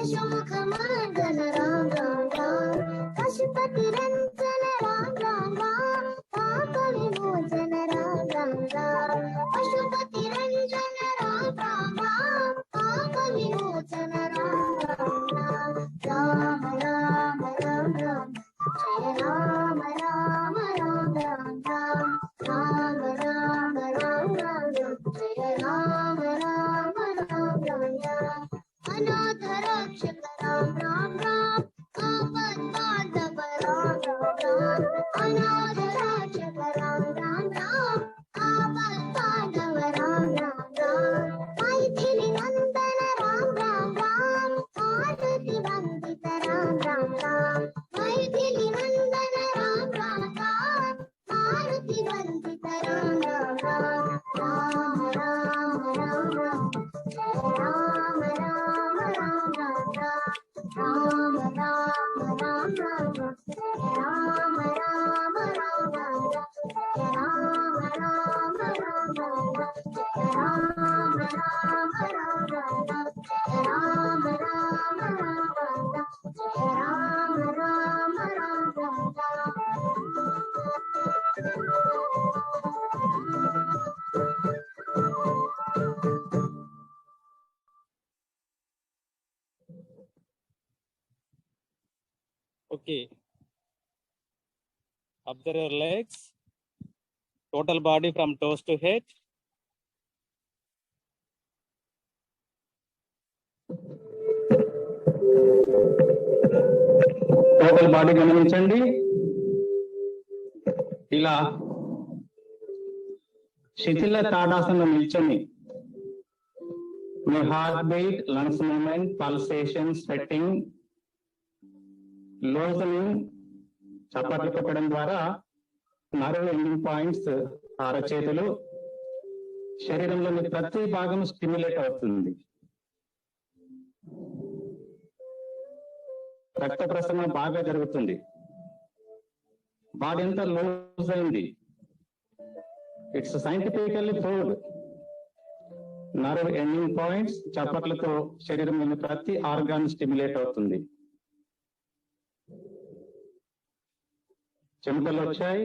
यशोमुखमर्दन राम राम राम, पशुपति रंजन राम राम राम, पाप विमोचन राम राम राम, पशुपति रंजन राम राम राम, पाप विमोचन राम राम राम, राम राम राम राम, जय राम राम राम राम राम, राम राम राम राम, जय राम राम राम राम राम, अनाथ रक्षक राम राम राम, आपद बांधव राम राम राम, अनाथ रक्षक राम राम राम, आपद बांधव राम राम राम, मैथिली नंदन राम राम राम, आरती वंदित राम राम राम, मैथिली नंदन राम राम राम, आरती वंदित राम राम राम, राम राम राम राम, जय राम राम राम राम राम, राम राम राम राम, जय राम राम राम राम, जय राम राम राम राम, जय राम राम राम राम, जय राम राम राम राम, जय Ram Ram Ram Ram. Okay. Observe your legs. Total body from toes to head. Total body గమనించండి. ఇలా శిథిల తాడాసనం నిల్చొని మీ heart beat, lungs movement, pulsation, sweating, loosening, చప్పట్లు కొట్టడం ద్వారా నర్వ్ ఎండింగ్ పాయింట్స్, అరచేతులు, శరీరంలోని ప్రతి భాగం స్టిమ్యులేట్ అవుతుంది. రక్త ప్రసరణ బాగా జరుగుతుంది. బాడీ అంతా లూజ్ అయింది. It's scientifically proved. Nerve ending points, చప్పట్లతో శరీరంలోని ప్రతి ఆర్గాన్ స్టిమ్యులేట్ అవుతుంది. చెమటలు వచ్చాయి.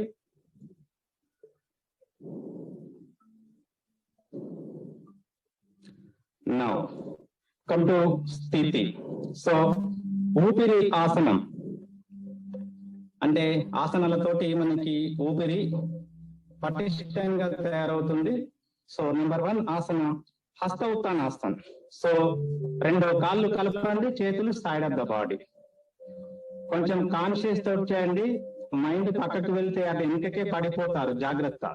నౌ కమ్ టు స్థితి. సో ఊపిరి ఆసనం అంటే ఆసనాలతోటి మనకి ఊపిరి పటిష్టంగా తయారవుతుంది. సో నెంబర్ 1 ఆసనం హస్త ఉత్తానాసనం. సో 2 కాళ్ళు కలపండి, చేతులు సైడ్ ఆఫ్ ద బాడీ. కొంచెం కాన్షియస్ తోటి చేయండి. మైండ్ పక్కకు వెళ్తే అది వెనుకకే పడిపోతారు, జాగ్రత్త.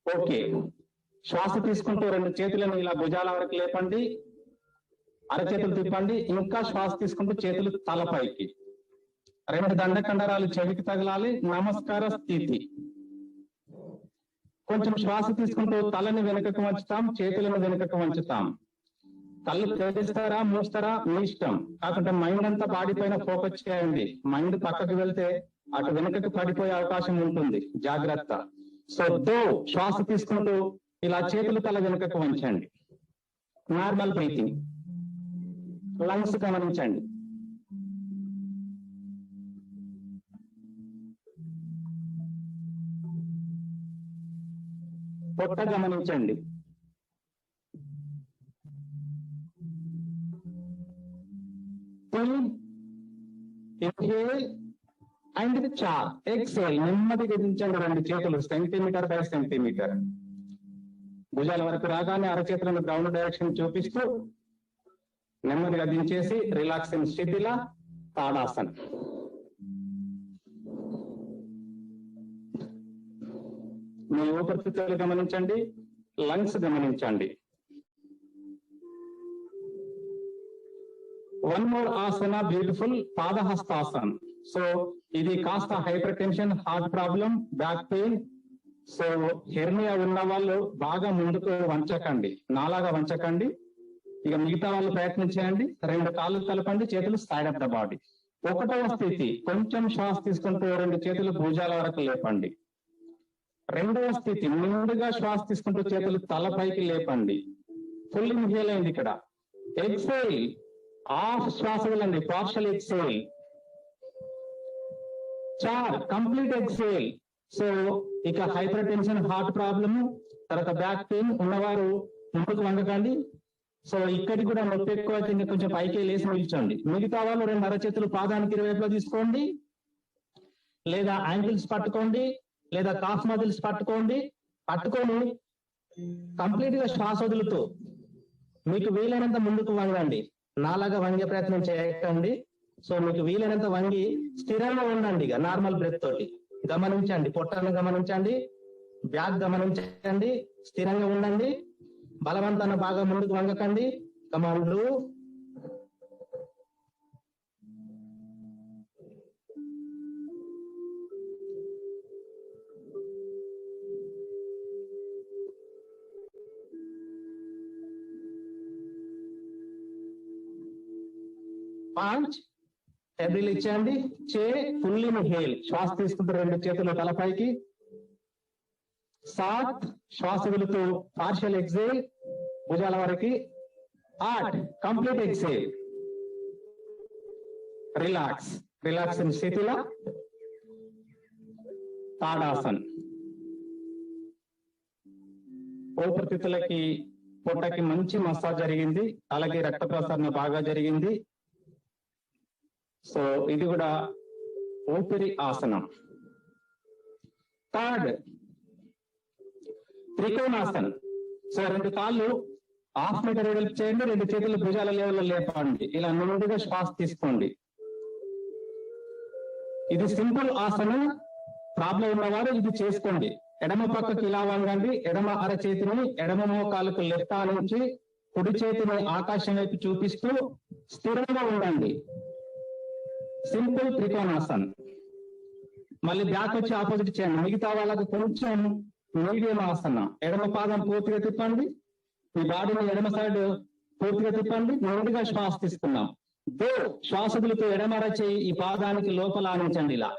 ఓకే, శ్వాస తీసుకుంటూ 2 చేతులను ఇలా భుజాల వరకు లేపండి, అరచేతులు తిప్పండి. ఇంకా శ్వాస తీసుకుంటూ చేతులు తలపైకి, 2 దండకండరాలు చెవికి తగలాలి. నమస్కార స్థితి. కొంచెం శ్వాస తీసుకుంటూ తలని వెనుకకు వంచుతాం, చేతులను వెనుకకు వంచుతాం. కళ్ళు తెరిస్తారా, మూస్తారా మీ ఇష్టం. కాకుండా మైండ్ అంతా బాడీ పైన ఫోకస్ చేయండి. మైండ్ పక్కకు వెళ్తే అటు వెనుకకు పడిపోయే అవకాశం ఉంటుంది, జాగ్రత్త. సో శ్వాస తీసుకుంటూ ఇలా చేతులు తల వెనుకకు వంచండి. Normal breathing. లంగ్స్ గమనించండి. పొట్ట గమనించండి. ఇన్హేల్ అండ్ చార్. ఎక్సేల్. నెమ్మదిగా దించండి 2 చేతులు సెంటీమీటర్ బై సెంటీమీటర్. భుజాల వరకు రాగానే అరచేతులను గ్రౌండ్ డైరెక్షన్ చూపిస్తూ నెమ్మదిగా దించేసి రిలాక్సింగ్ శిథిల తాడాసన్. మీ ఊపిరితిత్తులు గమనించండి, లంగ్స్ గమనించండి. 1 more ఆసన, బ్యూటిఫుల్ పాదహస్తాసన్. సో ఇది కాస్త hyper tension, heart problem, back pain, so hernia ఉన్న వాళ్ళు బాగా ముందుకు వంచకండి, నాలాగా వంచకండి. ఇక మిగతా వాళ్ళు ప్రయత్నం చేయండి. 2 కాళ్ళు కలపండి, చేతులు సైడ్ ఆఫ్ ద బాడీ. 1వ స్థితి, కొంచెం శ్వాస తీసుకుంటూ 2 చేతులు భుజాల వరకు లేపండి. 2వ స్థితి, ముందుగా శ్వాస తీసుకుంటూ చేతులు తలపైకి లేపండి. ఫుల్ ఇన్హేల్ అయింది ఇక్కడ. ఎక్సేల్, హాఫ్ శ్వాస వదలండి, partial exhale. 4 complete exhale. So ఇక హైపర్ టెన్షన్, హార్ట్ ప్రాబ్లమ్, తర్వాత బ్యాక్ పెయిన్ ఉన్నవారు ముందుకు వంగకండి. సో ఇక్కడికి కూడా నొప్పి ఎక్కువ అయితే ఇంకా కొంచెం పైకి లేసి నిల్చోండి. మిగతా వాళ్ళు 2 అరచేతులు పాదానికి ఇరువైపులో తీసుకోండి, లేదా యాంకిల్స్ పట్టుకోండి, లేదా కాఫ్ మజిల్స్ పట్టుకోండి. పట్టుకొని కంప్లీట్ గా శ్వాస వదులుతూ మీకు వీలైనంత ముందుకు వంగండి. నాలాగా వంగే ప్రయత్నం చేయకండి. సో మీకు వీలైనంత వంగి స్థిరంగా ఉండండి. ఇక నార్మల్ బ్రెత్ తోటి గమనించండి, పొట్టను గమనించండి, బ్యాక్ గమనించండి, స్థిరంగా ఉండండి. బలవంతాన్ని బాగా ముందుకు వంగకండి. కమాండ్లు పాంచ్ టెబ్రిల్ ఇచ్చేయండి. చే ఫుల్లీ ఇన్హేల్, శ్వాస తీసుకుంటూ 2 చేతులు తలపైకి. 7 శ్వాస వదులుతూ పార్షియల్ ఎక్సేల్, భుజాల వరకు. 8 కంప్లీట్ ఎక్సేల్. రిలాక్స్, రిలాక్స్ స్థితిలో తాడాసన్. ఊపిరితిత్తులకి, పొట్టకి మంచి మసాజ్ జరిగింది, అలాగే రక్త ప్రసరణ బాగా జరిగింది. సో ఇది కూడా ఊపిరి ఆసనం. 3rd త్రికోణాసనం. సో 2 కాళ్ళు హాఫ్ మీటర్ వెడల్పు చేయండి, 2 చేతులు భుజాల లెవెల్లో లేపండి. ఇలా నుండిగా శ్వాస తీసుకోండి. ఇది సింపుల్ ఆసనం. ప్రాబ్లం ఉన్నవారు ఇది చేసుకోండి. ఎడమ పక్కకి ఇలా వంగండి. ఎడమ అరచేతిని ఎడమ మోకాలకు లెఫ్ట్ నుంచి, కుడి చేతిని ఆకాశం వైపు చూపిస్తూ స్థిరంగా ఉండండి. సింపుల్ త్రికోణాసన్. మళ్ళీ బ్యాక్ వచ్చి ఆపోజిట్ చేయండి. మిగతా వాళ్ళకి కొంచెం మీడియం ఆసనం. ఎడమ పాదం పూర్తిగా తిప్పండి, మీ బాడీని ఎడమ సైడ్ పూర్తిగా తిప్పండి. ముందుగా శ్వాస తీసుకున్నాం. శ్వాస వదులుతూ ఎడమ అరచేయి ఈ పాదానికి లోపల ఆనించండి. ఇలా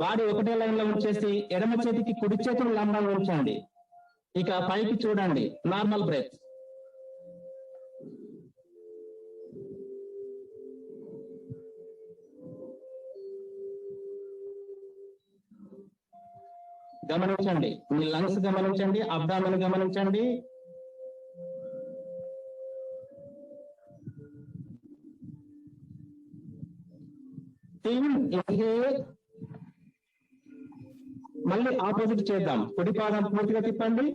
బాడీ ఒకటే లైన్ లో ఉంచేసి ఎడమ చేతికి కుడి చేతిని లంబంగా ఉంచండి. ఇక పైకి చూడండి, నార్మల్ బ్రెత్. గమనించండి, మీ లంగ్స్ గమనించండి, అబ్డామిన్ గమనించండి. మళ్ళీ ఆపోజిట్ చేద్దాం. కుడి పాదం పూర్తిగా తిప్పండి,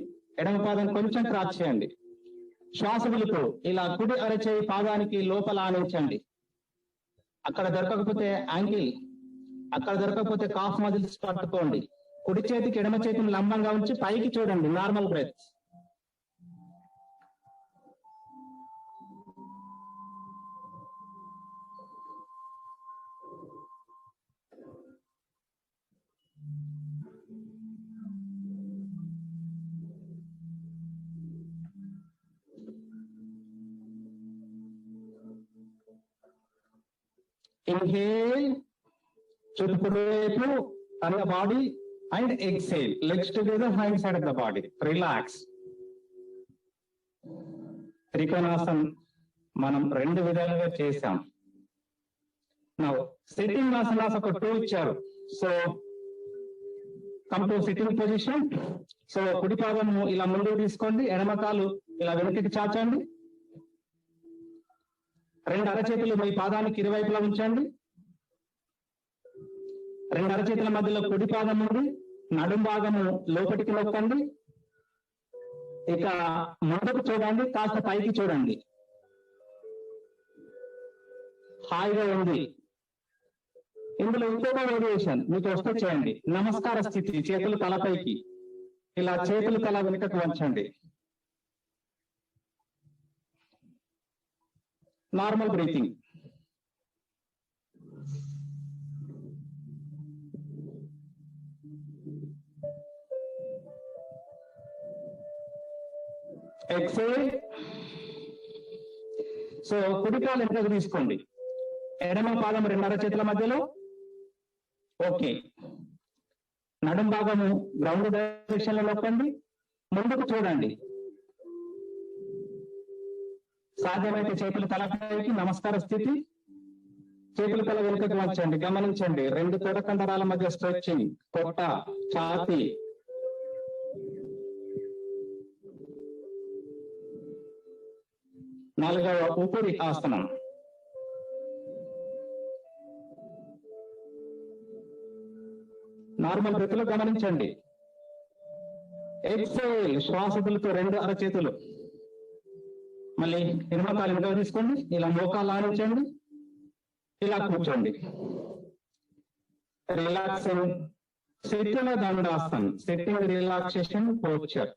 ఎడమ పాదం కొంచెం క్రాస్ చేయండి. శ్వాస వదులుతూ ఇలా కుడి అరచేయి పాదానికి లోపల ఆనించండి. అక్కడ దొరకకపోతే యాంకిల్, అక్కడ దొరకకపోతే కాఫ్ మజిల్స్ పట్టుకోండి. కుడి చేతికి ఎడమ చేతిని లంబంగా ఉంచి పైకి చూడండి, నార్మల్ బ్రెత్. ఇన్హేల్, చుట్టుకుడి వైపు అన్న body and exhale, legs together, hand side of the body. Relax. Trikonasan మనం 2 విధాలుగా చేశాం. నౌ సిట్టింగ్ ఆసనాస్ ఒక 2 ఇచ్చారు. So come to sitting position. So కుడి పాదము ఇలా ముందుకు తీసుకోండి, ఎడమ కాలు ఇలా వెనక్కి చాచండి. 2 అరచేతులు మీ పాదానికి ఇరువైపులా ఉంచండి. 2 అరచేతుల మధ్యలో కుడి పాదం ఉంది, నడుం భాగము లోపలికి నొక్కండి. ఇక ముందుకు చూడండి, కాస్త పైకి చూడండి. హాయిగా ఉంది. ఇందులో ఇంకొక వేరియేషన్ మీకు వస్తే చేయండి. నమస్కార స్థితి, చేతులు తలపైకి, ఇలా చేతులు తల వెనుకకు వంచండి. Normal breathing. ఎక్సేల్. సో కుడి కాలు వెనుకకు తీసుకోండి, ఎడమ పాదం 2 అరచేతుల మధ్యలో. ఓకే, నడుం భాగము గ్రౌండ్ డైరెక్షన్ లో నొక్కండి, ముందుకు చూడండి. సాధ్యమైతే చేతులు తలపైకి నమస్కార స్థితి, చేతులు తల వెనుకకు వచ్చండి. గమనించండి, రెండు తొడ కండరాల మధ్య స్ట్రెచ్చింగ్, పొట్ట, ఛాతీ. నాలుగవ ఊపిరి ఆసనం. నార్మల్ బ్రెత్లో గమనించండి. ఎక్సేల్, శ్వాసతులతో రెండు అరచేతులు. మళ్ళీ ఎడమకాలు వెనుక తీసుకోండి, ఇలా మోకాలు ఆడించండి, ఇలా కూర్చోండి. Relaxing శిథిల దండాసన్, sitting relaxation posture.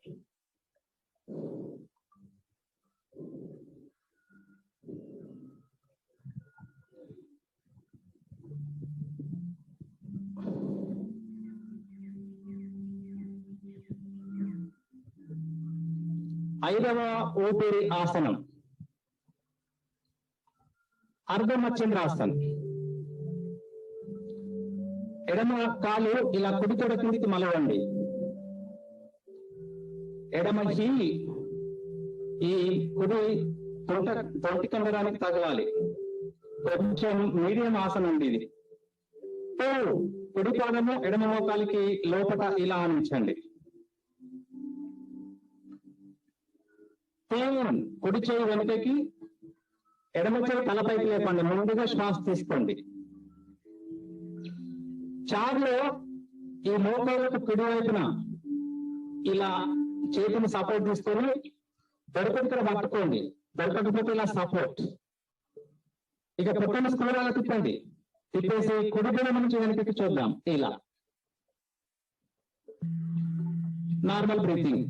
ఐదవ ఊపిరి ఆసనం అర్ధమచంద్రాసన్. ఎడమ కాలు ఇలా కుడి తొడ కిందికి మలవండి. ఎడమ హీల్ ఈ కుడి తొంటి కండరానికి తగలాలి. కొంచెం మీడియం ఆసనం అండి ఇది. కుడి పాదము ఎడమ మోకాలికి లోపట ఇలా ఆనించండి. కుడి చేయి వెనుకకి, ఎడమ చేయి తలపైకి లేపండి. ముందుగా శ్వాస తీసుకోండి. చార్లో ఈ మోకాలకు కుడి వైపున ఇలా చేతిని సపోర్ట్ తీసుకొని దొరకక్కడ పట్టుకోండి. దొరకకపోతే ఇలా సపోర్ట్. ఇక పొట్టను స్కూలాగా తిప్పండి. తిప్పేసి కుడి గొడవ నుంచి వెనుకకి చూద్దాం. ఇలా నార్మల్ బ్రీతింగ్.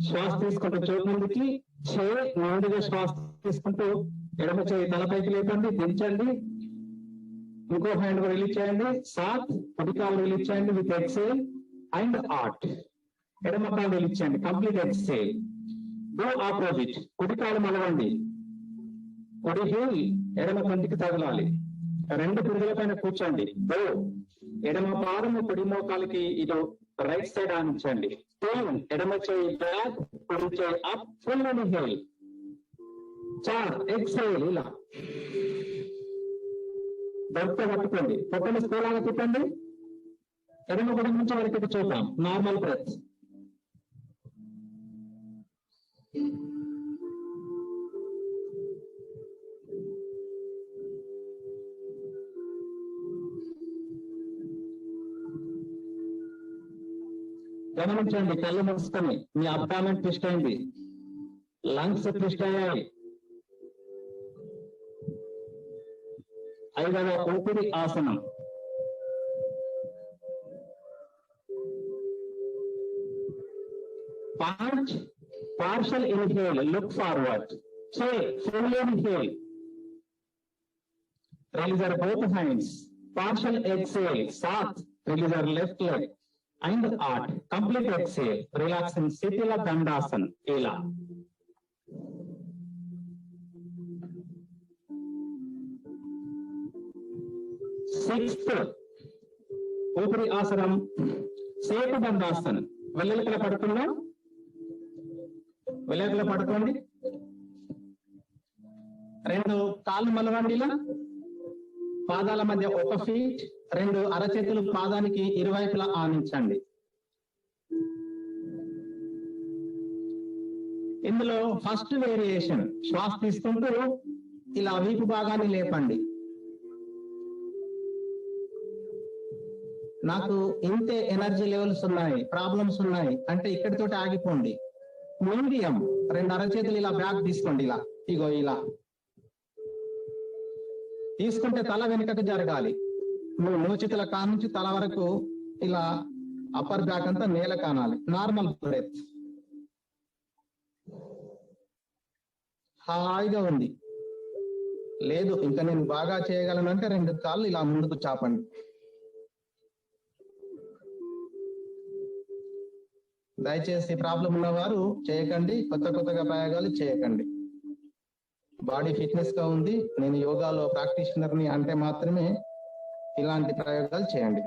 శ్వాస తీసుకుంటూ చోటు ముందుకి, ముందుగా శ్వాస తీసుకుంటూ ఎడమ చేయి తలపైకి లేపండి, దించండి. ఇంకో హ్యాండ్ రిలీజ్ చేయండి. సాత్, కుడి కాలు రిలీజ్ చేయండి విత్ ఎక్సేల్ అండ్ ఆట్. ఎడమ కాలు రిలీజ్ చేయండి, కంప్లీట్ ఎక్సేల్. Go opposite. కుడి కాలు మలవండి. కుడి హీల్ ఎడమ కంటికి తగలాలి. రెండు పురుగుల పైన కూర్చోండి. గో. ఎడమ పాదము కుడి మోకాలకి ఇటు రైట్ సైడ్ ఆనించండి. ఎడమ చేయి బ్యాక్, కుడి చేయి అప్, ఫుల్ ఇన్హేల్. చార్, ఎక్సేల్. ఇలా దొరికితే పట్టుకోండి. పొట్టని స్థూలంగా తిప్పండి. ఎడమ గుడి నుంచి వరకు చూద్దాం. Normal breath. గమనించండి, కళ్ళు మూసుకొని మీ అబ్డామెన్ ట్విస్ట్ అయింది, లంగ్స్ ట్విస్ట్ అయ్యాయి. ఐదవ ఊపిరి ఆసనం partial inhale, look forward. Full inhale, release your both hands. Partial exhale, Saat, release your left leg. And Art, complete exhale, relax in Sitila Dandasana, Ela. Sixth, ఊపిరి ఆసనం సేతు దండాసనం. వెల్లెలకల పడుకున్నా, వెల్లెలకల పడుకోండి. రెండు కాళ్ళు మలవండిలా, పాదాల మధ్య ఒక ఫీట్, రెండు అరచేతులు పాదానికి ఇరువైపులా ఆనించండి. ఇందులో ఫస్ట్ వేరియేషన్, శ్వాస తీసుకుంటూ ఇలా వీపు భాగాన్ని లేపండి. నాకు ఇంతే ఎనర్జీ లెవెల్స్ ఉన్నాయి, ప్రాబ్లమ్స్ ఉన్నాయి అంటే ఇక్కడితోటి ఆగిపోండి. మీడియం, రెండు అరచేతులు ఇలా బ్యాక్ తీసుకోండి. ఇలా ఇగో ఇలా తీసుకుంటే తల వెనుకకు జరగాలి. నువ్వు మోచితుల కా నుంచి తల వరకు ఇలా అప్పర్ బ్యాక్ అంతా నేల కానాలి. Normal breath. హాయిగా ఉంది. లేదు ఇంకా నేను బాగా చేయగలను అంటే రెండు కాళ్ళు ఇలా ముందుకు చాపండి. దయచేసి ప్రాబ్లం ఉన్నవారు చేయకండి, కొత్తగా ప్రయోగాలు చేయకండి. బాడీ ఫిట్నెస్ గా ఉంది, నేను యోగాలో ప్రాక్టీషనర్ ని అంటే మాత్రమే ఇలాంటి ప్రయోగాలు చేయండి.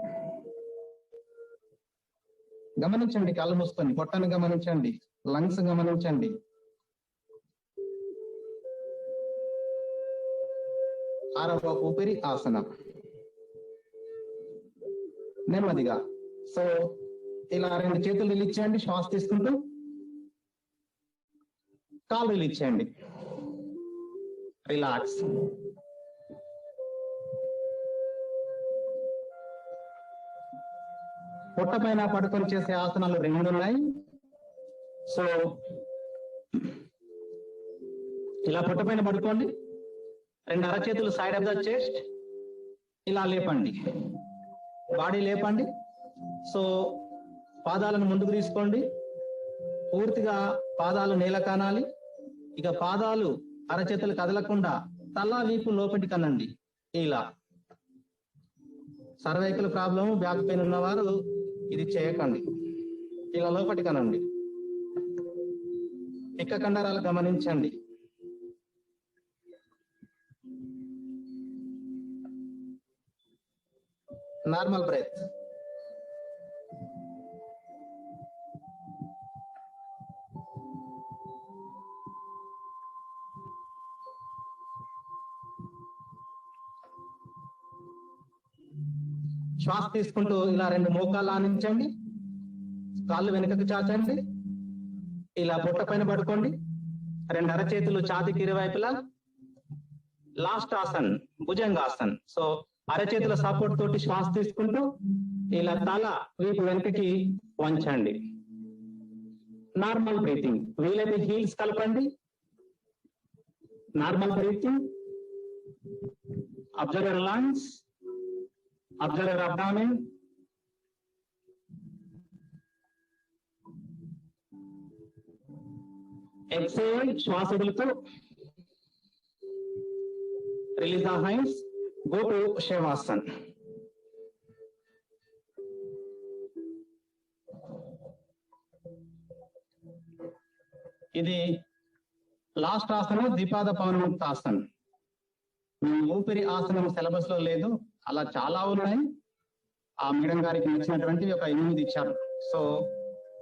గమనించండి, కళ్ళు మూసుకొని పొట్టను గమనించండి, లంగ్స్ గమనించండి. ఆరవ ఊపిరి ఆసనం. నెమ్మదిగా. సో ఇలా 2 చేతులు రిలీజ్ చేయండి, శ్వాస తీసుకుంటూ. కాలు రిలీజ్ చేయండి, రిలాక్స్. పొట్ట పైన పడుకొని చేసే ఆసనాలు 2 ఉన్నాయి. సో ఇలా పొట్ట పైన పడుకోండి, 2 అరచేతులు సైడ్ ఆఫ్ ద చెస్ట్, ఇలా లేపండి, బాడీ లేపండి. సో పాదాలను ముందుకు తీసుకోండి, పూర్తిగా పాదాలు నేల కానాలి. ఇక పాదాలు అరచేతులు కదలకుండా తల వీపు లోపటి కనండి. ఇలా సర్వైకల్ ప్రాబ్లం, బ్యాక్ పెయిన్ ఉన్నవారు ఇది చేయకండి. ఇలా లోపటి కనండి. పిక్క కండరాలు గమనించండి. Normal breath. శ్వాస తీసుకుంటూ ఇలా 2 మోకాళ్ళు ఆనించండి, కాళ్ళు వెనుకకు చాచండి, ఇలా పొట్ట పైన పడుకోండి, 2 అరచేతులు ఛాతీకి ఇరువైపులా. లాస్ట్ ఆసన్ భుజంగాసన్. సో అరచేతుల సపోర్ట్ తోటి శ్వాస తీసుకుంటూ ఇలా తల వీపు వెనుకకి వంచండి. Normal breathing. వీలైతే హీల్స్ కలపండి. Normal breathing. Observe your lungs, observe your abdomen. Exhale, శ్వాస వదులుతూ release the hands, go to Shavasan. ఇది లాస్ట్ ఆసనం, ద్విపాద పవనముక్తాసన్. మీ ఊపిరి ఆసనం సిలబస్ లో లేదు, అలా చాలా ఉన్నాయి. ఆ మేడం గారికి నచ్చినటువంటి ఒక 8 ఇచ్చారు. సో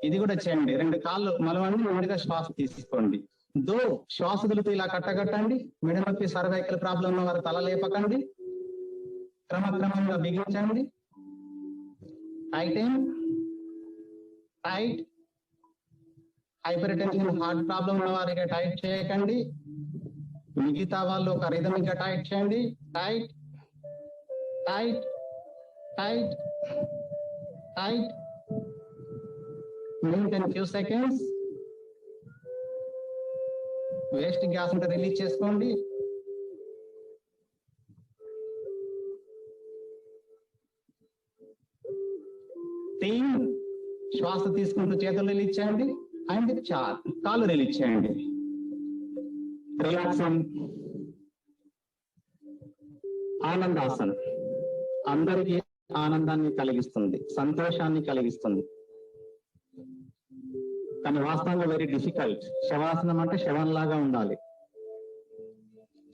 ఇది కూడా చేయండి. 2 కాళ్ళు మలవండి, నెమ్మదిగా శ్వాస తీసుకోండి. శ్వాస వదులుతూ ఇలా కట్టగట్టండి. మెడ నొప్పి, సర్వైకల్ ప్రాబ్లం ఉన్న వారు తల లేపకండి. క్రమక్రమంగా బిగించండి. Tight tight. Hypertension, heart problem ఉన్న వారికి టైట్ చేయకండి. మిగతా వాళ్ళు ఒక రిథమిక్ గా టైట్ చేయండి. Tight tight tight tight. Maintain few seconds. Waste gas ఉంటే రిలీజ్ చేసుకోండి. శ్వాస తీసుకుంటూ చేతులు రిలీజ్ చేయండి. అండ్ 4 కాళ్ళు రిలీజ్ చేయండి. రిలాక్సింగ్. ఆనందాసనం అందరికీ ఆనందాన్ని కలిగిస్తుంది, సంతోషాన్ని కలిగిస్తుంది, కానీ వాస్తవంగా వెరీ డిఫికల్ట్. శవాసనం అంటే శవం లాగా ఉండాలి.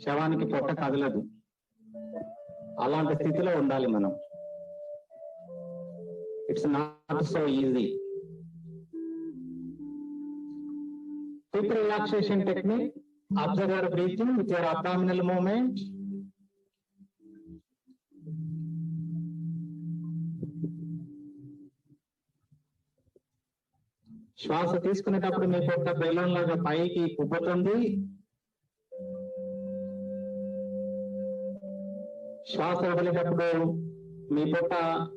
శవానికి పొట్ట కదలదు, అలాంటి స్థితిలో ఉండాలి మనం. It's not so easy. Quick relaxation technique. Observe your breathing with your abdominal movement. శ్వాస తీసుకునేటప్పుడు మీ పొట్ట బెలూన్ లాగా పైకి ఉబ్బుతుంది. శ్వాస వదిలేటప్పుడు మీ పొట్ట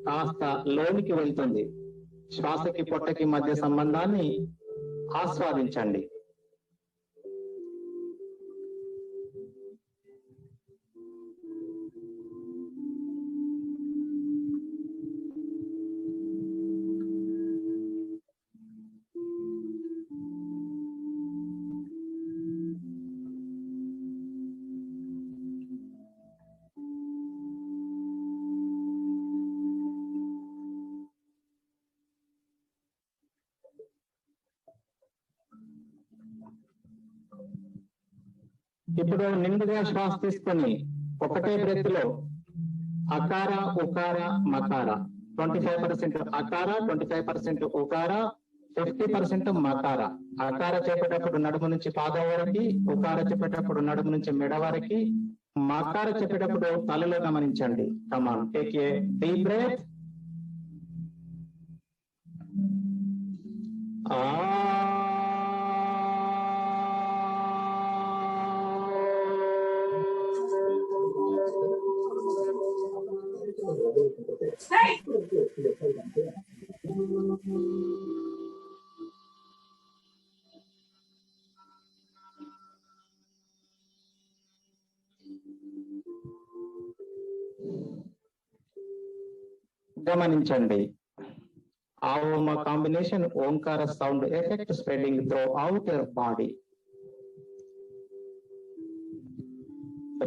కాస్త లోనికి వెళ్తుంది. శ్వాసకి పొట్టకి మధ్య సంబంధాన్ని ఆస్వాదించండి. ఇప్పుడు నిండుగా శ్వాస తీసుకొని ఒకటే బ్రెత్ లో అకార ఉకార మకార 25% అకార 25% ఉకార 50% మకార. అకార చెప్పేటప్పుడు నడుము నుంచి పాదం వరకు, ఉకార చెప్పేటప్పుడు నడుము నుంచి మెడ వరకు, మకార చెప్పేటప్పుడు తలలో గమనించండి. Come on take a deep breath. గమనించండి. Aum combination Omkara sound effect spreading throughout your body.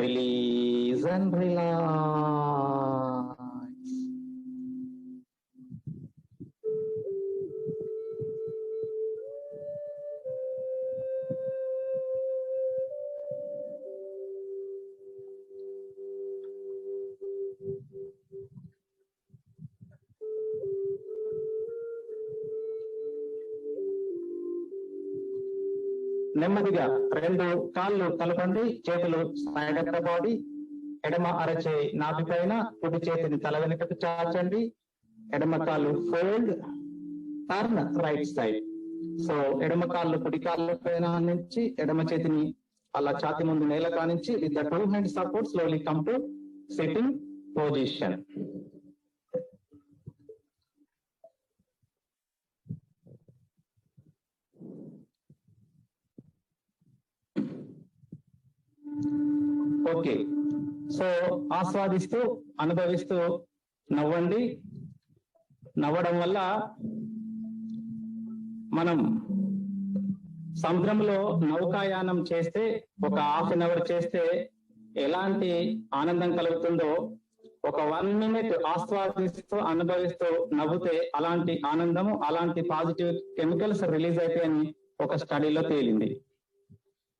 Release and relax. నెమ్మదిగా రెండు కాళ్ళు కలపండి, చేతులు సైడ్ ఆఫ్ ద బాడీ, ఎడమ అరచే నాభి పైన, కుడి చేతిని తల వెనుకకు చాచండి, ఎడమ కాళ్ళు fold, turn right side. So ఎడమ కాళ్ళు కుడి కాళ్ళ పైన నుంచి ఎడమ చేతిని అలా ఛాతి ముందు నేల కానించి with the 2 hands support slowly come to sitting position. Okay, so ఆస్వాదిస్తూ అనుభవిస్తూ నవ్వండి. నవ్వడం వల్ల మనం సముద్రంలో నౌకాయానం చేస్తే ఒక హాఫ్ అన్ అవర్ చేస్తే ఎలాంటి ఆనందం కలుగుతుందో, ఒక 1 minute ఆస్వాదిస్తూ అనుభవిస్తూ నవ్వుతే అలాంటి ఆనందము, అలాంటి పాజిటివ్ కెమికల్స్ రిలీజ్ అవుతాయని ఒక స్టడీలో తేలింది.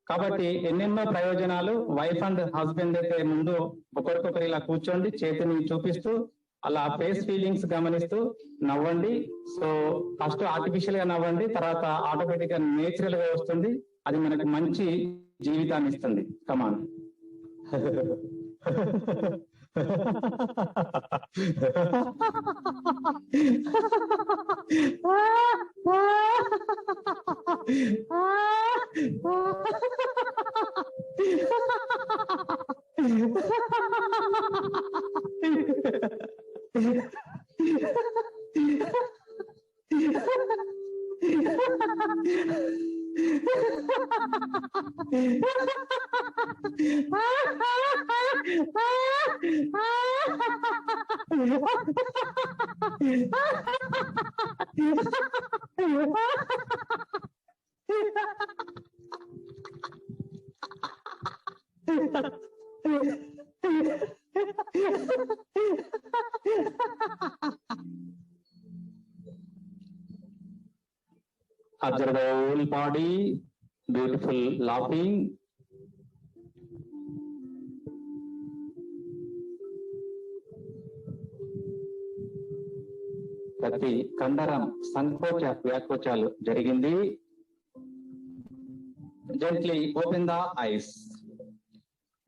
కాబట్టి ఎన్నెన్నో ప్రయోజనాలు. వైఫ్ అండ్ హస్బెండ్ అయితే ముందు ఒకరికొకరు ఇలా కూర్చోండి, చేతిని చూపిస్తూ అలా ఫేస్ ఫీలింగ్స్ గమనిస్తూ నవ్వండి. సో ఫస్ట్ ఆర్టిఫిషియల్ గా నవ్వండి, తర్వాత ఆటోమేటిక్ గా నేచురల్ గా వస్తుంది. అది మనకు మంచి జీవితాన్ని ఇస్తుంది. కమాన్. Observe the whole body, beautiful laughing. ప్రతి కండరం సంకోచ వ్యాకోచాలు జరిగింది. Gently open the eyes.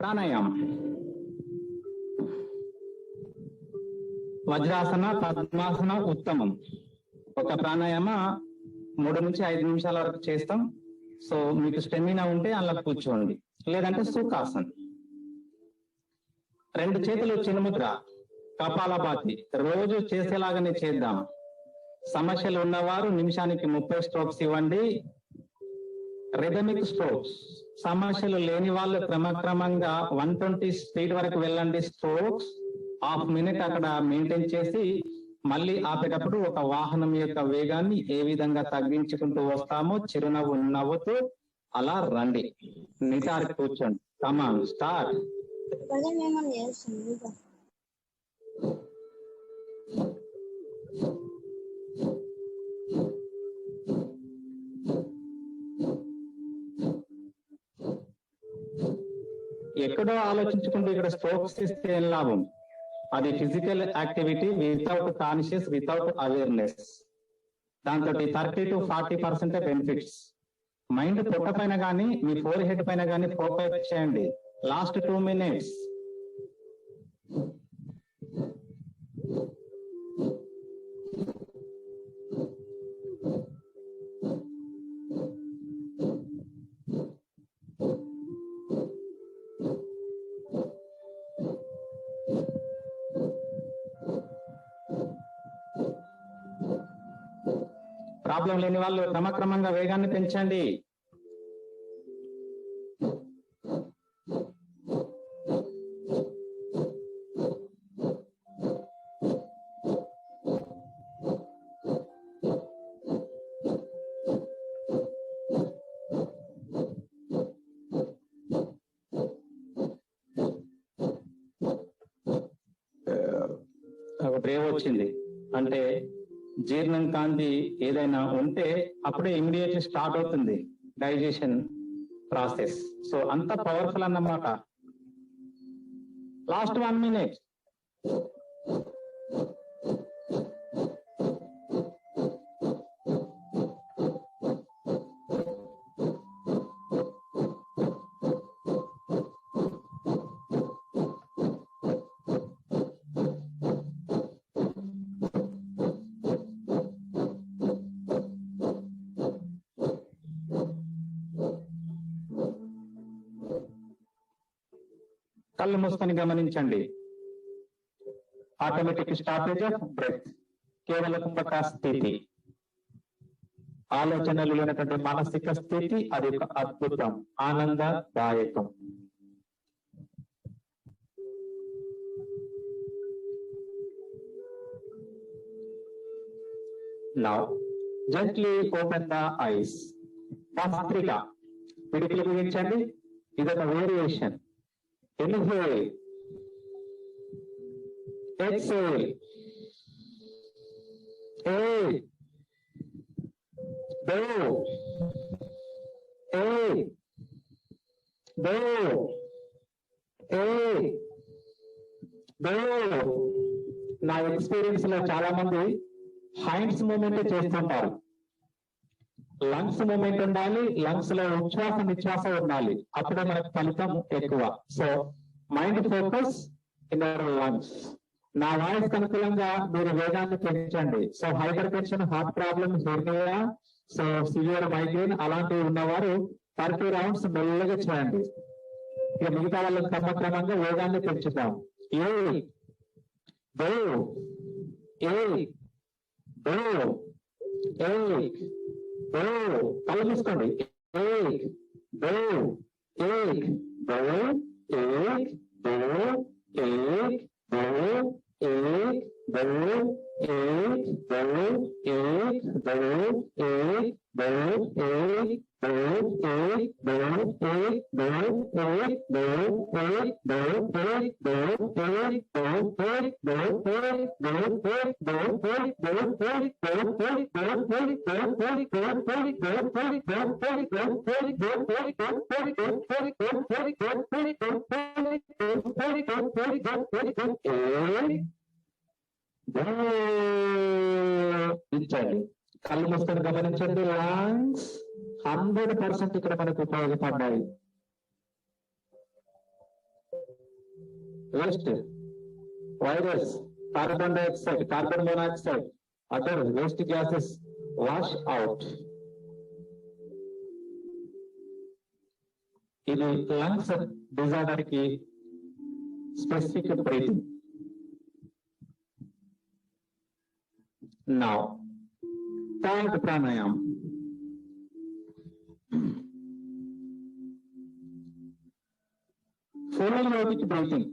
ప్రాణాయామం. వజ్రాసన, పద్మాసన ఉత్తమం. ఒక ప్రాణాయామ 3 నుంచి 5 నిమిషాల వరకు చేస్తాం. సో మీకు స్టెమినా ఉంటే అలా కూర్చోండి, లేదంటే సుఖాసన్. 2 చేతులు చిన్ముద్ర, కపాలభాతి రోజు చేసేలాగానే చేద్దాం. సమస్యలు ఉన్నవారు నిమిషానికి 30 స్ట్రోక్స్ ఇవ్వండి. Rhythmic strokes. సమస్యలు లేని వాళ్ళు క్రమక్రమంగా 120 స్పీడ్ వరకు వెళ్ళండి. స్ట్రోక్స్ హాఫ్ మినిట్ అక్కడ మెయింటైన్ చేసి మళ్ళీ ఆపేటప్పుడు ఒక వాహనం యొక్క వేగాన్ని ఏ విధంగా తగ్గించుకుంటూ వస్తామో చిరునవ్వు నవ్వుతూ అలా రండి. నిటారు కూర్చోండి. Come on start. ఎక్కడో ఆలోచించుకుంటూ ఇక్కడ స్ట్రోక్స్ ఇస్తే ఏం లాభం? అది physical activity without conscious, without awareness. దాంతో 30 to 40% బెనిఫిట్స్. మైండ్ పొట్ట పైన కానీ మీ ఫోర్ హెడ్ పైన కానీ ఫోకస్ చేయండి. Last 2 minutes. ప్రాబ్లం లేని వాళ్ళు క్రమక్రమంగా వేగాన్ని పెంచండి. బ్రేవ్ వచ్చింది అంటే జీర్ణం కాంతి ఏదైనా ఉంటే అప్పుడే ఇమీడియట్లీ స్టార్ట్ అవుతుంది డైజెషన్ ప్రాసెస్. సో అంత పవర్ఫుల్ అన్నమాట. Last 1 minute. కళ్ళు మూసుకొని గమనించండి. ఆటోమేటిక్ స్టాపేజ్ ఆఫ్ బ్రెత్, కేవలం ఒక స్థితి, ఆలోచనలు లేనటువంటి మానసిక స్థితి. అది ఒక అద్భుతం, ఆనందదాయకం. Now, gently open the eyes. Bhastrika పిడికిలు బిగించండి. ఇదొక variation. Inhale, exhale, eight, do, eight, do, eight, do. నా ఎక్స్పీరియన్స్ లో చాలా మంది హ్యాండ్స్ మూమెంట్ చేస్తుంటారు. లంగ్స్ మూమెంట్ ఉండాలి, లంగ్స్ లో ఉచ్ఛ్వాస నిశ్వాస ఉండాలి, అప్పుడే మనకు ఫలితం ఎక్కువ. So mind focus in our lungs. నా వాయిస్ అనుకూలంగా మీరు వేగాన్ని పెంచండి. So hyper tension, heart problem, hernia, so severe migraine అలాంటివి ఉన్నవారు 30 rounds మెల్లగా చేయండి. ఇక మిగతా వాళ్ళకి క్రమక్రమంగా వేగాన్ని పెంచుతాం. కళ్ళు మూసుకోండి. ఇచ్చండి. కళ్ళు మూసుకొని గమనించండి. లంగ్స్ 100% ఇక్కడ మనకు ఉపయోగపడ్డాయి. Waste, virus, carbon dioxide, carbon monoxide, other waste gases wash out. ఇది లంగ్స్ డిజార్డర్ కి specific breathing. Now, third pranayam. Full yogic breathing.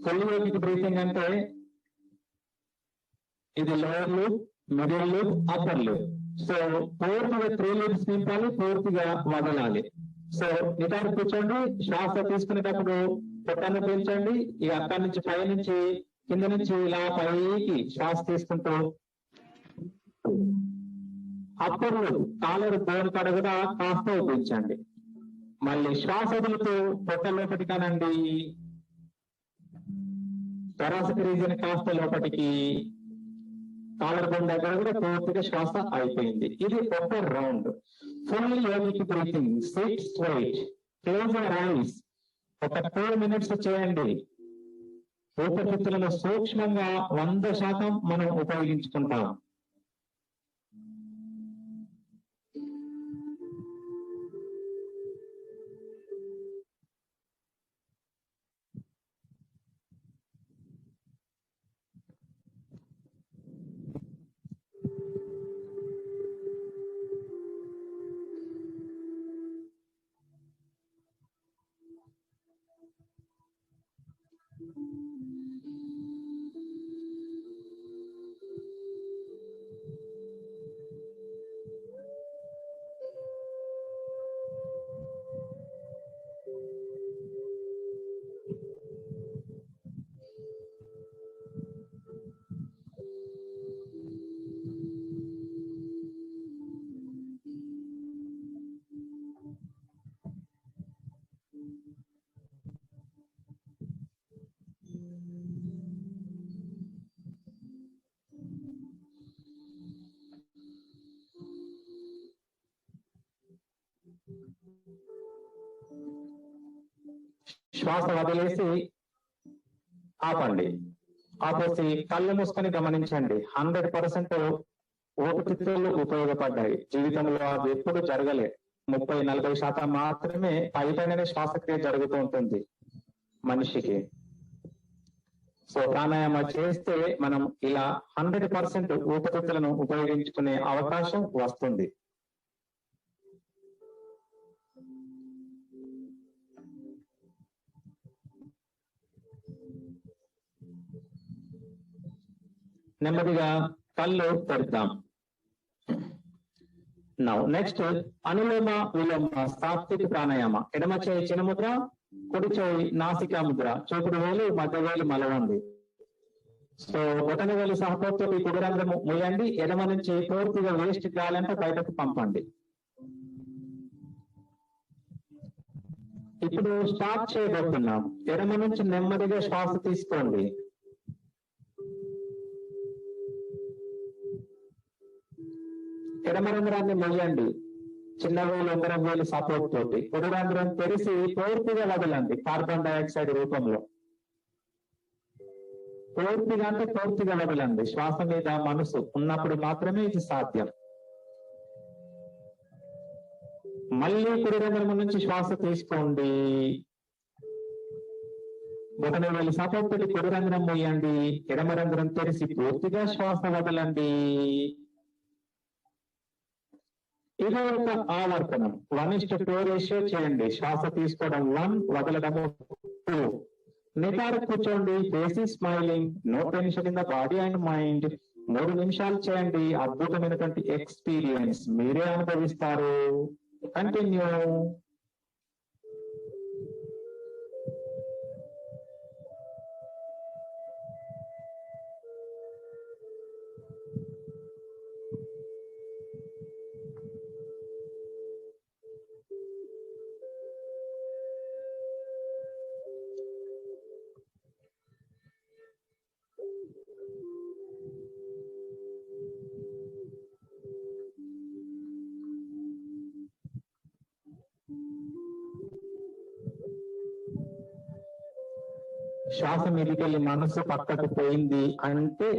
Full yogic breathing అంటే ఇది lower loop, middle loop, upper loop. So పూర్తిగా 3 loops నింపాలి, పూర్తిగా వదలాలి. So నిటారు కూర్చోండి. శ్వాస తీసుకునేటప్పుడు పొట్టను పెంచండి. ఇక అక్కడి నుంచి పై నుంచి కింద నుంచి ఇలా పైకి శ్వాస తీసుకుంటూ అప్పర్ లూప్, కాలర్ బోన్ కాడ కూడా కాస్త ఉపయోగించండి. మళ్ళీ శ్వాస వదులుతూ పొట్ట లోపటి కానండి, థొరాసిక్ రీజియన్ కాస్త లోపటికి, కాలర్ బోన్ దగ్గర కూడా పూర్తిగా శ్వాస అయిపోయింది. ఇది ఒక round. Full yogic breathing, SIT straight, close your eyes. ఒక 2 minutes చేయండి. ఊపిరితిత్తులను సూక్ష్మంగా 100% మనం ఉపయోగించుకుంటాం. శ్వాస వదిలేసి ఆపండి. ఆపేసి కళ్ళు మూసుకొని గమనించండి. 100% ఊపిరితిత్తులు ఉపయోగపడ్డాయి. జీవితంలో అది ఎప్పుడు జరగలే. 30-40% మాత్రమే పైపైననే శ్వాసక్రియ జరుగుతూ ఉంటుంది మనిషికి. సో ప్రాణాయామ చేస్తే మనం ఇలా 100% ఊపిరితిత్తులను ఉపయోగించుకునే అవకాశం వస్తుంది. నెమ్మదిగా కళ్ళు తెరుద్దాం. నౌ నెక్స్ట్ అనులోమ విలోమ సాత్విక ప్రాణాయామ. ఎడమ చేయి చిన్నముద్ర, కుడి చేయి నాసికా ముద్ర, చూపుడు వేలు మధ్య వేలు మలవండి. సో బొటన వేలు సహపోతో కుడి రంధ్రము మూయండి. ఎడమ నుంచి పూర్తిగా వేస్ట్ గాలంటే బయటకు పంపండి. ఇప్పుడు స్టార్ట్ చేయబోతున్నాం. ఎడమ నుంచి నెమ్మదిగా శ్వాస తీసుకోండి. ఎడమ రంధ్రాన్ని మూయండి. చిన్న వేలు ఉంగరం వేలు సపోర్ట్ తోటి కుడి రంధ్రం తెరిచి పూర్తిగా వదలండి. కార్బన్ డైఆక్సైడ్ రూపంలో పూర్తిగా అంటే పూర్తిగా వదలండి. శ్వాస మీద మనసు ఉన్నప్పుడు మాత్రమే ఇది సాధ్యం. మళ్ళీ కుడి రంధ్రం నుంచి శ్వాస తీసుకోండి. బొటన వేలు సపోర్ట్ తోటి కుడి రంధ్రం మూయండి. ఎడమ రంధ్రం తెరిచి పూర్తిగా శ్వాస వదలండి. ఇది ఒక ఆవర్తనం. 1:2 రేషియో చేయండి. శ్వాస తీసుకోవడం 1, వదలడము 2. నిటారు కూర్చోండి. Face smiling, no tension in the body and mind. 3 నిమిషాలు చేయండి. అద్భుతమైనటువంటి ఎక్స్పీరియన్స్ మీరే అనుభవిస్తారు. కంటిన్యూ. శ్వాస మీదికెళ్ళి మనసు పక్కకు పోయింది అంటే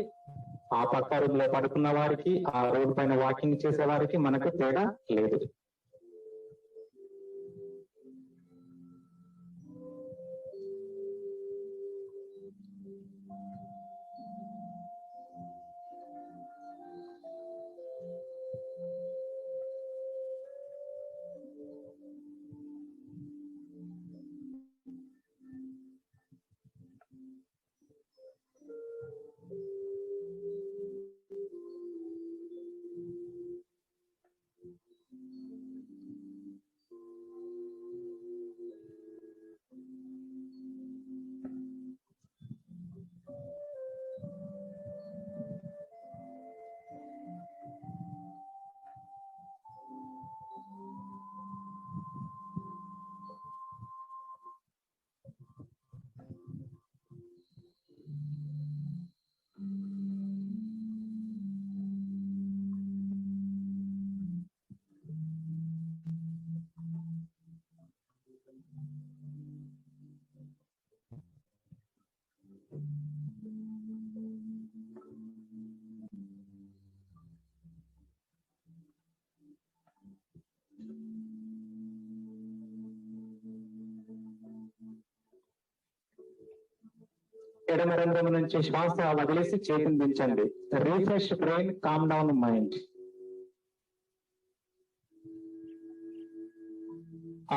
ఆ పక్క రూమ్ లో పడుకున్న వారికి, ఆ రోడ్డు పైన వాకింగ్ చేసే వారికి మనకు తేడా లేదు. ఎడమ రంధ్రం నుంచి శ్వాస వదిలేసి చేతిని దించండి. Refresh brain, calm down mind.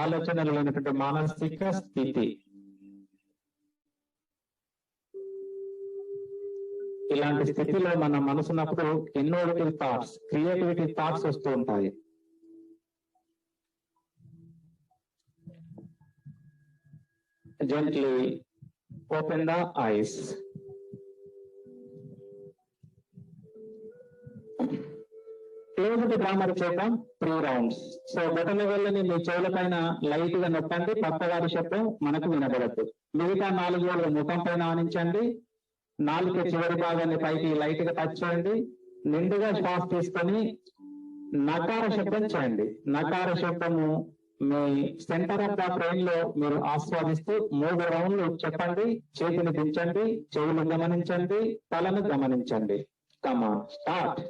ఆలోచనలు లేనటువంటి మానసిక స్థితి. ఇలాంటి స్థితిలో మన మనసున్నప్పుడు ఇన్నోవేటివ్ థాట్స్, క్రియేటివిటీ థాట్స్ వస్తూ ఉంటాయి. Gently open the eyes. Close the grammar చేద్దాం 3 rounds. సో బొటన వేళ్ళని మీ చెవుల పైన లైట్ గా నొక్కండి, పక్కవారి శబ్దం మనకు వినబడద్దు. మిగతా 4 వేళ్ళు ముఖం పైన ఆనించండి. నాలుక చివరి భాగాన్ని పైకి లైట్ గా టచ్ చేయండి. నిండుగా శ్వాస తీసుకొని నకార శబ్దం చేయండి. నకార శబ్దము మీ సెంటర్ ఆఫ్ ద బ్రెయిన్ లో మీరు ఆస్వాదిస్తూ 3 రౌండ్లు చెప్పండి. చేతిని దించండి, చెవులు గమనించండి, తలను గమనించండి. Come on start.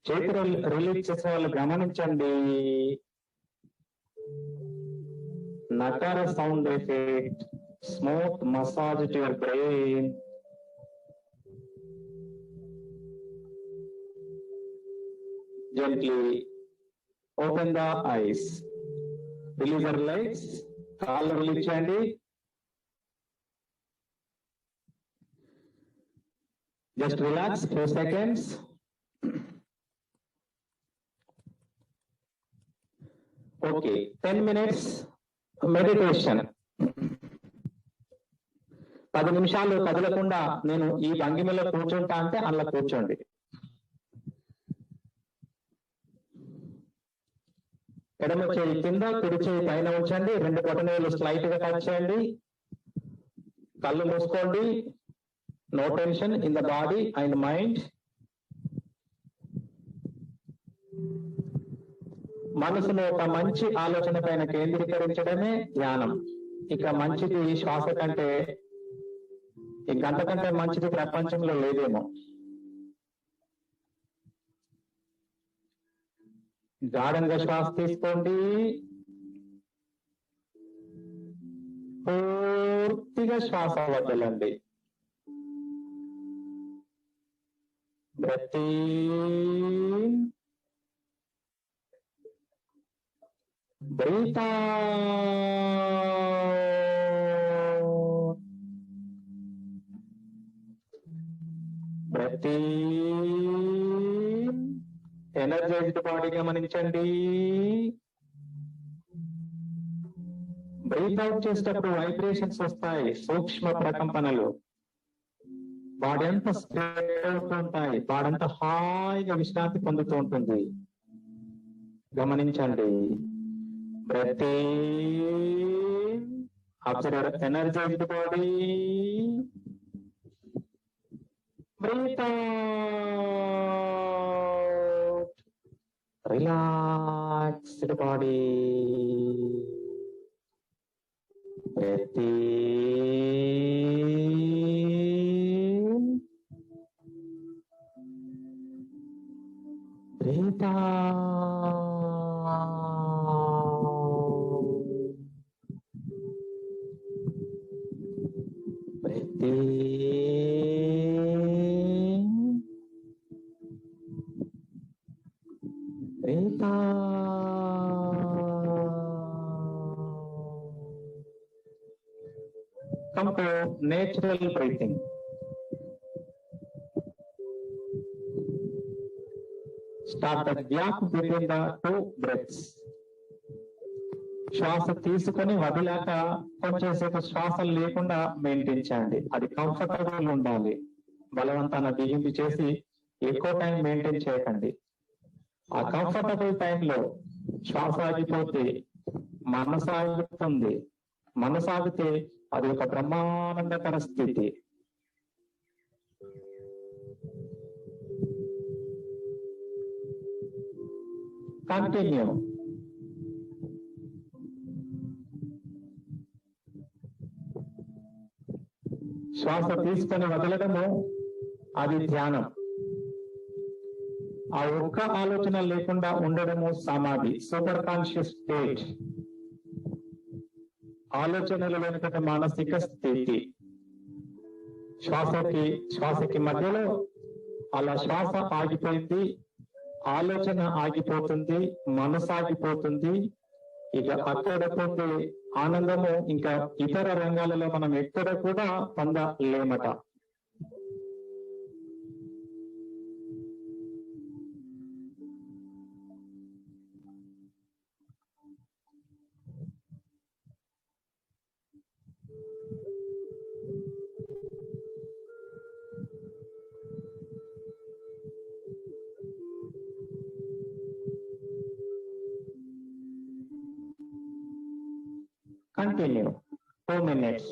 చేతులు రిలీజ్ చేసే వాళ్ళు గమనించండి. నకార sound effect, smooth massage to your brain. Gently open the eyes. Release your legs. కాళ్ళు రిలీజ్ చేయండి. Just relax 2 seconds. Okay, 10 minutes meditation. 10 నిమిషాలు కదలకుండా నేను ఈ భంగిమలో కూర్చుంటా అంటే అలా కూర్చోండి. ఎడమ చేయి కింద, కుడి చేయి పైన ఉంచండి. 2 బొటనవేలు స్లైట్ గా టచ్ చేయండి. కళ్ళు మూసుకోండి. No tension in the body and mind. మనసులో ఒక మంచి ఆలోచన పైన కేంద్రీకరించడమే ధ్యానం. ఇక మంచిది శ్వాస కంటే, ఈ గంట కంటే మంచిది ప్రపంచంలో లేదేమో. గాఢంగా శ్వాస తీసుకోండి. పూర్తిగా శ్వాస వదలండి. Breath in, breathe out, breath in, energized body గమనించండి. బ్రీత్ అవుట్ చేసేటప్పుడు వైబ్రేషన్స్ వస్తాయి, సూక్ష్మ ప్రకంపనలు. బాడీ అంతా స్ప్రెడ్ అవుతూ ఉంటాయి. బాడీ అంతా హాయిగా విశ్రాంతి పొందుతూ ఉంటుంది. గమనించండి. Breath in, observe energized body. Breathe out, relaxed body. Breath in, breathe out. Breathe in, natural breathing. Start the gap between the two breaths. శ్వాస తీసుకొని వదిలాక కొంచెం సేపు శ్వాస లేకుండా మెయింటైన్ చేయండి. అది కంఫర్టబుల్ ఉండాలి. బలవంతాన బిగింపు చేసి ఎక్కువ టైం మెయింటైన్ చేయకండి. ఆ కంఫర్టబుల్ టైంలో శ్వాస ఆగిపోతే మనసు ఆగుతుంది. మనసు ఆగితే అది ఒక బ్రహ్మానందకర స్థితి. కంటిన్యూ. శ్వాస తీసుకొని వదలడము అది ధ్యానం. ఆ ఒక్క ఆలోచన లేకుండా ఉండడము సమాధి, సూపర్ కాన్షియస్ స్టేట్. ఆలోచనలు లేనటువంటి మానసిక స్థితి. శ్వాసకి మధ్యలో అలా శ్వాస ఆగిపోయింది, ఆలోచన ఆగిపోతుంది, మనసు ఆగిపోతుంది. ఇక అక్కడ పొందే ఆనందము ఇంకా ఇతర రంగాలలో మనం ఎక్కడ కూడా పొందలేమట. Continue. 2 minutes.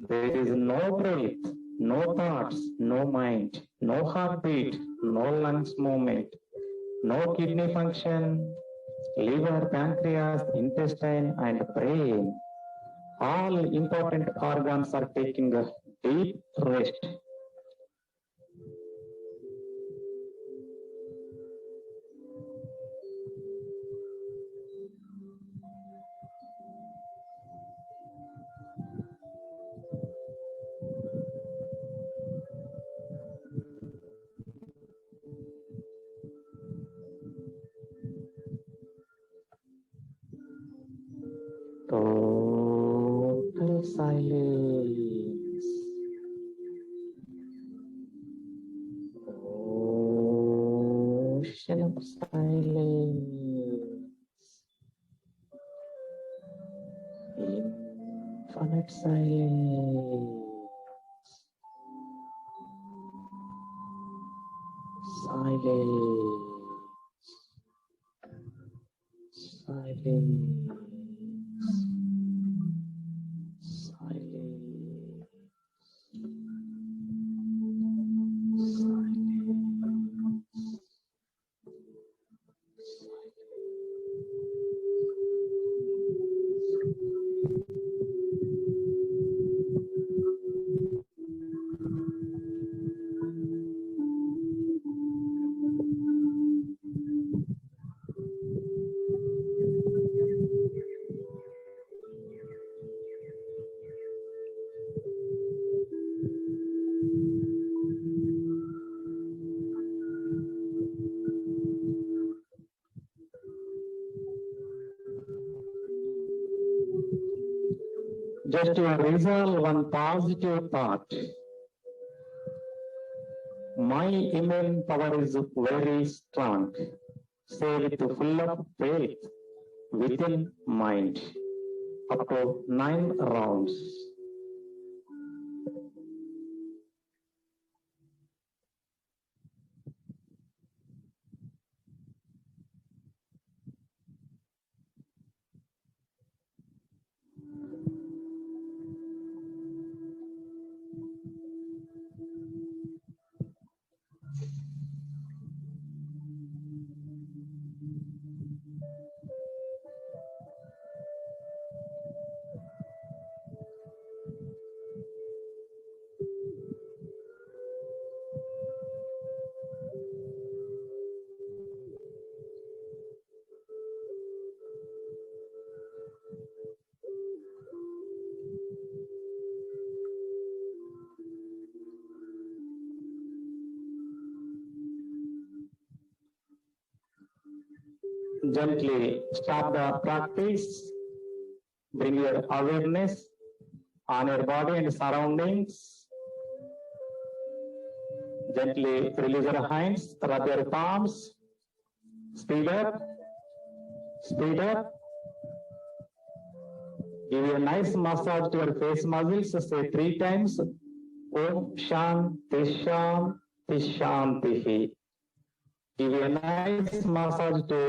There is no breath, no thoughts, no mind, no heartbeat, no lungs movement, no kidney function, liver, pancreas, intestine, and brain. All important organs are taking a deep rest. Total silence. Ocean of silence. Infinite silence. Silence. Silence. Just to resolve one positive thought. My immune power is very strong. Say with full of faith within mind. Up to 9 rounds. gently stop the practice. Bring your awareness on your body and surroundings. Gently release your hands, rub your palms. Speed up. Speed up. Give a nice massage to your face muscles. Say 3 times. Om Shanti Shanti Shanti. Give a nice massage to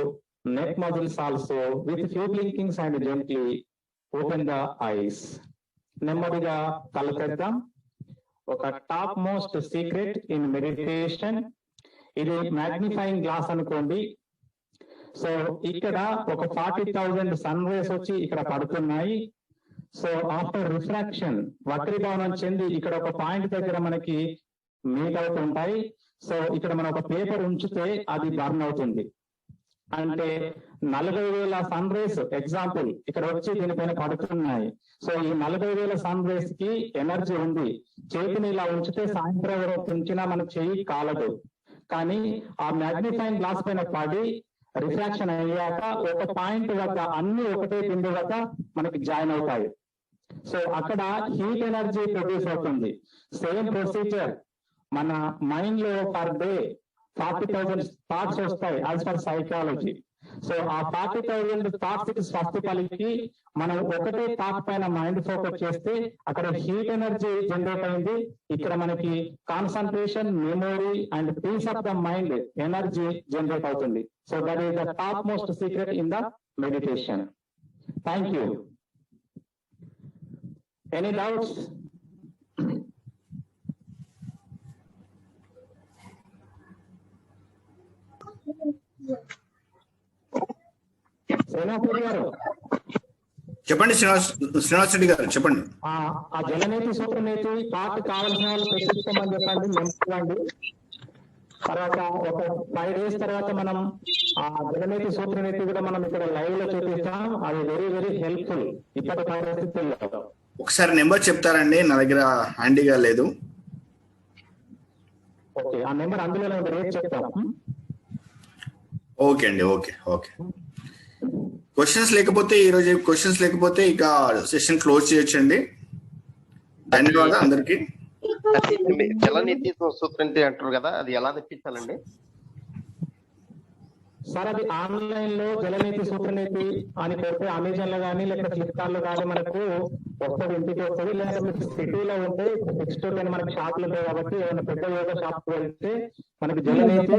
neck muscles also with few blinkings and gently open the eyes. నెమ్మదిగా కళ్ళు తెద్దాం. ఒక top most secret in meditation, ఇది magnifying glass అనుకోండి. So ఇక్కడ ఒక 40,000 sun rays వచ్చి ఇక్కడ పడుతున్నాయి. సో ఆఫ్టర్ రిఫ్రాక్షన్ వక్రీభవనం చెంది ఇక్కడ ఒక పాయింట్ దగ్గర మనకి మీట్ అవుతుంటాయి. సో ఇక్కడ మనం ఒక పేపర్ ఉంచితే అది బర్న్ అవుతుంది. అంటే 40,000 సన్ రేస్ ఎగ్జాంపుల్ ఇక్కడ వచ్చి దీనిపైన పడుతున్నాయి. సో ఈ 40,000 సన్ రేస్ కి ఎనర్జీ ఉంది. చేతిని ఇలా ఉంచితే సాయంత్రం వరకు ఉంచినా మన చెయ్యి కాలదు. కానీ ఆ మ్యాగ్నిఫైయింగ్ గ్లాస్ పైన పడి రిఫ్రాక్షన్ అయ్యాక ఒక పాయింట్ వద్ద అన్ని ఒకటే బిందు వద్ద మనకి జాయిన్ అవుతాయి. సో అక్కడ హీట్ ఎనర్జీ ప్రొడ్యూస్ అవుతుంది. సేమ్ ప్రొసీజర్ మన మైండ్ లో పర్ డే 40,000 థాట్స్ వస్తాయి యాజ్ పర్ సైకాలజీ. సో ఆ 40,000 థాట్స్ కి స్వస్తి పలికి మనం ఒకటే థాట్ పైన మైండ్ ఫోకస్ చేస్తే అక్కడ హీట్ ఎనర్జీ జనరేట్ అయింది. ఇక్కడ మనకి concentration, memory and peace of the mind energy generate అవుతుంది. So that is the top most secret in the meditation. Thank you. Any doubts? చెప్పండి శ్రీనివాస్ రెడ్డి గారు, చెప్పండి. ఆ జలనీతి సూత్రనీతి పార్ట్ కావాల్సిన వాళ్ళు తెప్పించుకోమని చెప్పండి, నింపండి. తర్వాత ఒక 5 days తర్వాత మనం ఆ జలనీతి సూత్రనీతి కూడా మనం ఇక్కడ లైవ్ లో చూపిస్తాం. అది వెరీ వెరీ హెల్ప్ఫుల్ ఇప్పటి పరిస్థితుల్లో. ఒకసారి నెంబర్ చెప్తారండి, నా దగ్గర హ్యాండీగా లేదు. ఓకే, ఆ నెంబర్ అందులోనే ఉంది, రేట్ చెప్తాం. ఓకే అండి, ఓకే ఓకే. క్వశ్చన్స్ లేకపోతే ఇక సెషన్ క్లోజ్ చేయొచ్చండి. ధన్యవాదాలు అందరికి. జలనీతి సూత్రనీతి అంటారు కదా, అది ఎలా తెప్పించాలండి సార్? అది ఆన్లైన్ లో జలనీతి సూత్రనీతి అని కొడితే అమెజాన్ లో కానీ లేకపోతే ఫ్లిప్కార్ట్ లో కానీ మనకు వస్తుంది, ఇంటికి వస్తుంది. లేదా మీకు సిటీలో ఉంటే 6 to 10 మనకి షాపులు ఉంటాయి కాబట్టి ఏమైనా పెద్ద యోగా షాప్ వెళ్తే మనకి జలనీతి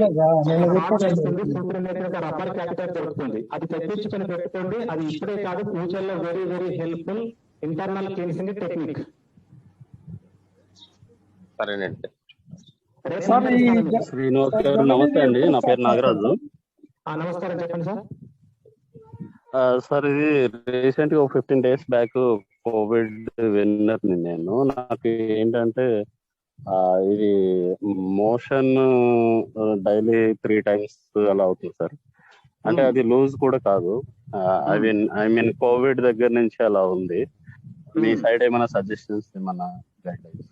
సూత్రనీతి ఒక రబ్బర్ క్యాపిటల్ దొరుకుతుంది. అది తెప్పించుకొని పెట్టుకోండి. అది ఇప్పుడే కాదు, ఫ్యూచర్ లో very very helpful internal cleansing technique. సరేనండి. శ్రీనివాస్ గారు నమస్తే అండి, నా పేరు నాగరాజు. నమస్కారం, చెప్పండి సార్. సార్ ఇది రీసెంట్ గా 15 days బ్యాక్ కోవిడ్ విన్నర్ నేను. నాకు ఏంటంటే ఇది మోషన్ డైలీ 3 times అలా అవుతుంది సార్. అంటే అది లూజ్ కూడా కాదు. ఐ మీన్ కోవిడ్ దగ్గర నుంచి అలా ఉంది. మీ సైడ్ ఏమైనా సజెషన్స్, ఏమైనా గైడ్ లైన్స్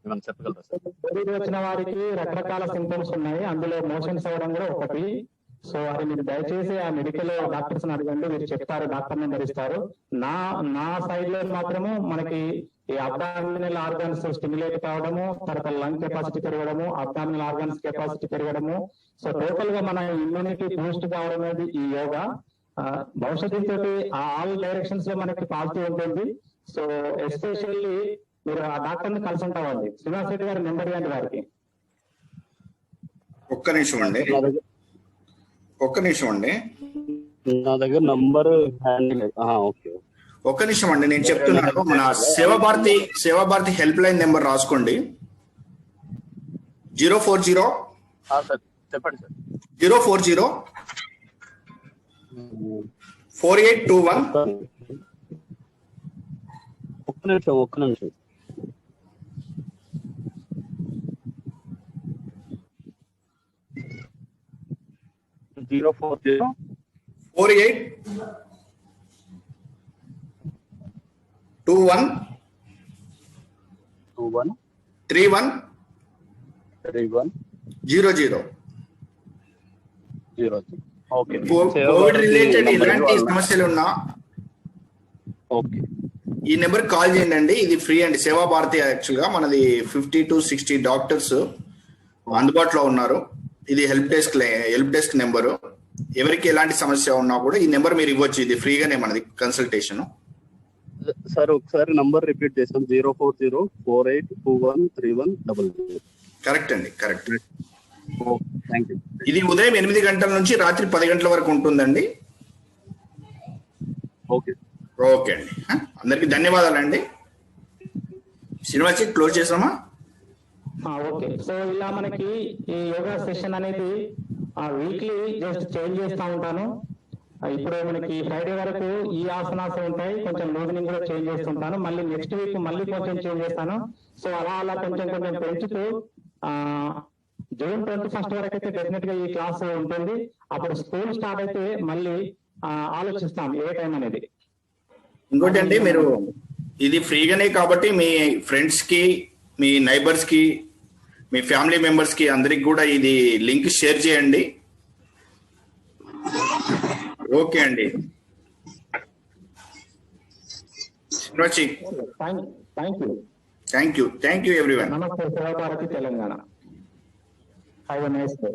ఏమైనా చెప్పగలరా సార్? కోవిడ్ వచ్చిన వారికి రకరకాల సింప్టమ్స్ ఉన్నాయి, అందులో మోషన్స్ అవ్వడం కూడా ఒకటి. సో అది మీరు దయచేసి ఆ మెడికల్ డాక్టర్స్ అడగండి, మీరు చెప్తారు, డాక్టర్ నెంబర్ ఇస్తారు. నా సైడ్ లో మాత్రము మనకి ఈ అబ్డామినల్ ఆర్గాన్స్ స్టిమ్యులేట్ కావడము, తర్వాత లంగ్ కెపాసిటీ పెరగడము, అబ్డామినల్ ఆర్గాన్స్ కెపాసిటీ పెరగడము. సో టోటల్ గా మన ఇమ్యూనిటీ బూస్ట్ కావడం అనేది ఈ యోగా. భవిష్యత్తు ఆల్ డైరెక్షన్స్ లో మనకి పాజిటివ్ ఉంటుంది. సో ఎస్పెషల్లీ మీరు ఆ డాక్టర్ ని కలిసి ఉంటామండి. శ్రీనివాస్ రెడ్డి గారి నెంబర్ ఇవ్వండి వారికి. ఒక్క నిమిషం అండి. నా దగ్గర నంబర్ ఓకే, ఒక్క నిమిషం అండి, నేను చెప్తున్నాను. మన సేవాభారతి హెల్ప్ లైన్ నెంబర్ రాసుకోండి. 040 చెప్పండి సార్. 040 4821 ఒక్క నిమిషం 040 48 21 31 00. ఓకే కోవిడ్ రిలేటెడ్ ఎలాంటి సమస్యలు ఉన్నా ఓకే ఈ నెంబర్ కాల్ చేయండి. ఇది ఫ్రీ అండి. సేవా భారతి యాక్చువల్ గా మనది 50 to 60 డాక్టర్స్ అందుబాటులో ఉన్నారు. ఇది హెల్ప్ డెస్క్ నెంబరు. ఎవరికి ఎలాంటి సమస్య ఉన్నా కూడా ఈ నెంబర్ మీరు ఇవ్వచ్చు. ఇది ఫ్రీగానే మనది కన్సల్టేషన్. సార్ ఒకసారి నంబర్ రిపీట్ చేస్తాం. 04048213100. కరెక్ట్ అండి, కరెక్ట్. Thank you. ఇది ఉదయం 8 గంటల నుంచి రాత్రి 10 గంటల వరకు ఉంటుందండి. ఓకే ఓకే అండి, అందరికి ధన్యవాదాలండి. శ్రీనివాస్ క్లోజ్ చేసామా? ఓకే. సో ఇలా మనకి ఈ యోగా సెషన్ అనేది వీక్లీ జస్ట్ చేంజ్ చేస్తూ ఉంటాను. ఇప్పుడు మనకి ఫ్రైడే వరకు ఈ ఆసనాస్ ఉంటాయి, కొంచెం లూజనింగ్ కూడా చేంజ్ చేస్తుంటాను. మళ్ళీ నెక్స్ట్ వీక్ మళ్ళీ కొంచెం చేంజ్ చేస్తాను. సో అలా కొంచెం పెంచుతూ జూన్ 21 వరకు అయితే డెఫినెట్ గా ఈ క్లాస్ ఉంటుంది. అప్పుడు స్కూల్ స్టార్ట్ అయితే మళ్ళీ ఆలోచిస్తాం ఏ టైం అనేది. ఇంకోటి అండి, మీరు ఇది ఫ్రీగానే కాబట్టి మీ ఫ్రెండ్స్ కి, మీ నైబర్స్ కి, మీ ఫ్యామిలీ మెంబర్స్ కి అందరికి కూడా ఇది లింక్ షేర్ చేయండి. ఓకే అండి. Thank you everyone. నమస్తే. Seva Bharati Telangana. Have a nice day.